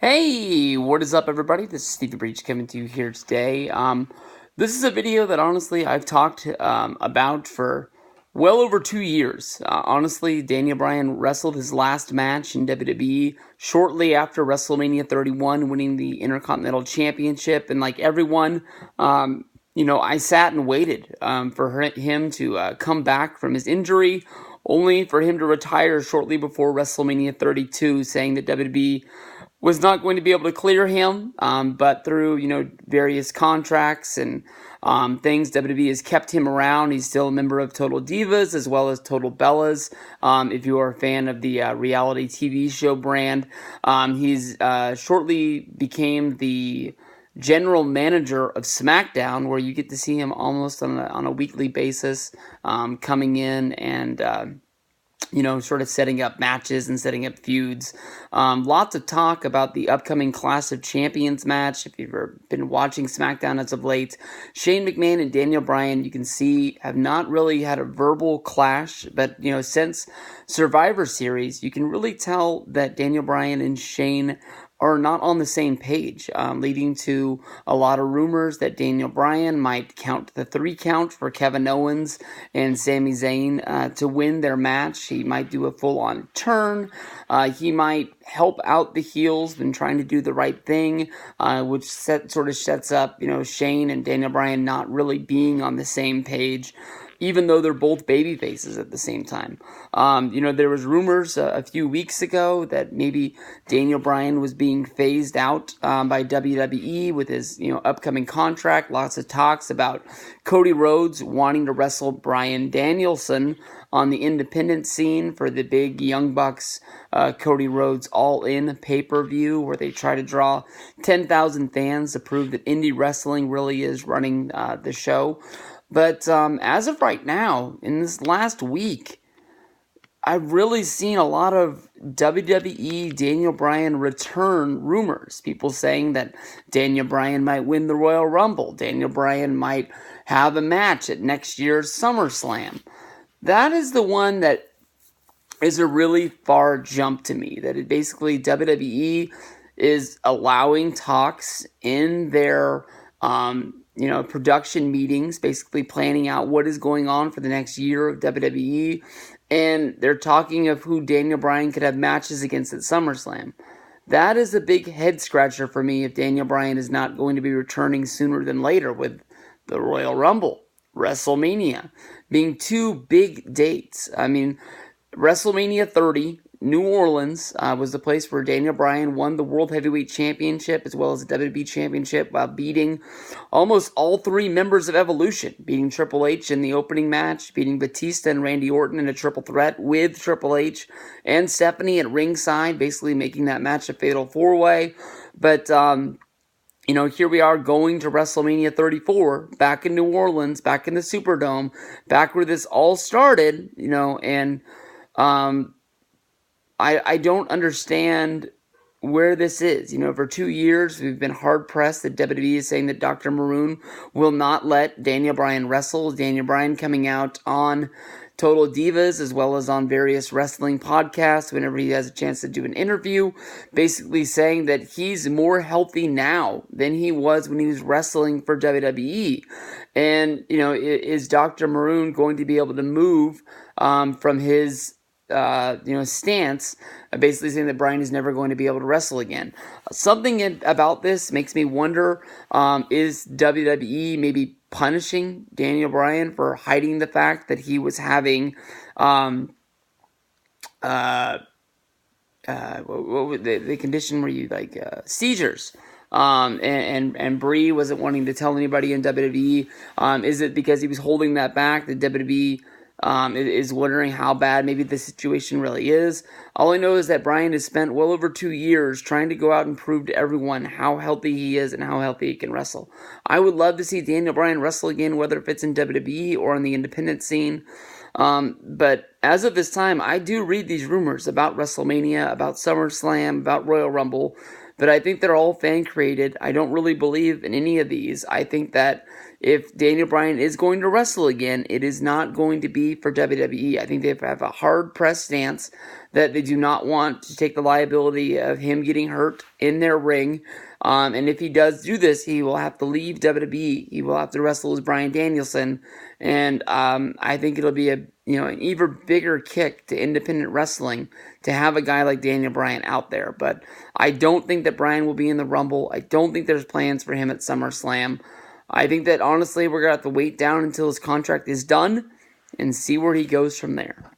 Hey, what is up, everybody? This is Stevie Breach coming to you here today. This is a video that honestly I've talked about for well over 2 years. Honestly, Daniel Bryan wrestled his last match in WWE shortly after WrestleMania 31, winning the Intercontinental Championship, and like everyone, I sat and waited for him to come back from his injury, only for him to retire shortly before WrestleMania 32, saying that WWE was not going to be able to clear him, but through various contracts and things, WWE has kept him around. He's still a member of Total Divas as well as Total Bellas. If you are a fan of the reality TV show brand, he's shortly became the general manager of SmackDown, where you get to see him almost on a weekly basis, coming in and sort of setting up matches and setting up feuds. Lots of talk about the upcoming Clash of Champions match. If you've ever been watching SmackDown as of late, Shane McMahon and Daniel Bryan, you can see, have not really had a verbal clash, but, since Survivor Series, you can really tell that Daniel Bryan and Shane are not on the same page, leading to a lot of rumors that Daniel Bryan might count the 3 count for Kevin Owens and Sami Zayn to win their match. He might do a full-on turn. He might help out the heels when trying to do the right thing, which sort of sets up, Shane and Daniel Bryan not really being on the same page, even though they're both baby faces at the same time. There was rumors a few weeks ago that maybe Daniel Bryan was being phased out by WWE with his upcoming contract. Lots of talks about Cody Rhodes wanting to wrestle Bryan Danielson on the independent scene for the big Young Bucks Cody Rhodes All-In pay-per-view, where they try to draw 10,000 fans to prove that indie wrestling really is running the show. But as of right now, in this last week, I've really seen a lot of WWE Daniel Bryan return rumors. People saying that Daniel Bryan might win the Royal Rumble. Daniel Bryan might have a match at next year's SummerSlam. That is the one that is a really far jump to me. That it basically WWE is allowing talks in their production meetings, basically planning out what is going on for the next year of WWE, and they're talking of who Daniel Bryan could have matches against at SummerSlam. That is a big head scratcher for me if Daniel Bryan is not going to be returning sooner than later, with the Royal Rumble, WrestleMania being 2 big dates. I mean, WrestleMania 30, New Orleans, was the place where Daniel Bryan won the World Heavyweight Championship as well as the WWE Championship while beating almost all 3 members of Evolution, beating Triple H in the opening match, beating Batista and Randy Orton in a triple threat with Triple H and Stephanie at ringside, basically making that match a fatal 4-way. But here we are going to WrestleMania 34, back in New Orleans, back in the Superdome, back where this all started, and I don't understand where this is. For 2 years, we've been hard-pressed that WWE is saying that Dr. Maroon will not let Daniel Bryan wrestle. Daniel Bryan coming out on Total Divas as well as on various wrestling podcasts whenever he has a chance to do an interview, basically saying that he's more healthy now than he was when he was wrestling for WWE. And, is Dr. Maroon going to be able to move from his stance, basically saying that Bryan is never going to be able to wrestle again? Something about this makes me wonder, is WWE maybe punishing Daniel Bryan for hiding the fact that he was having what was the condition where you seizures? And Bree wasn't wanting to tell anybody in WWE. Is it because he was holding that back that WWE is wondering how bad maybe the situation really is? All I know is that Bryan has spent well over 2 years trying to go out and prove to everyone how healthy he is and how healthy he can wrestle. I would love to see Daniel Bryan wrestle again, whether if it's in WWE or on the independent scene. But as of this time, I do read these rumors about WrestleMania, about SummerSlam, about Royal Rumble, but I think they're all fan-created. I don't really believe in any of these. I think that if Daniel Bryan is going to wrestle again, it is not going to be for WWE. I think they have a hard-pressed stance that they do not want to take the liability of him getting hurt in their ring. And if he does do this, he will have to leave WWE. He will have to wrestle as Bryan Danielson. And I think it'll be an even bigger kick to independent wrestling to have a guy like Daniel Bryan out there. But I don't think that Bryan will be in the Rumble. I don't think there's plans for him at SummerSlam. I think that honestly we're going to have to wait down until his contract is done and see where he goes from there.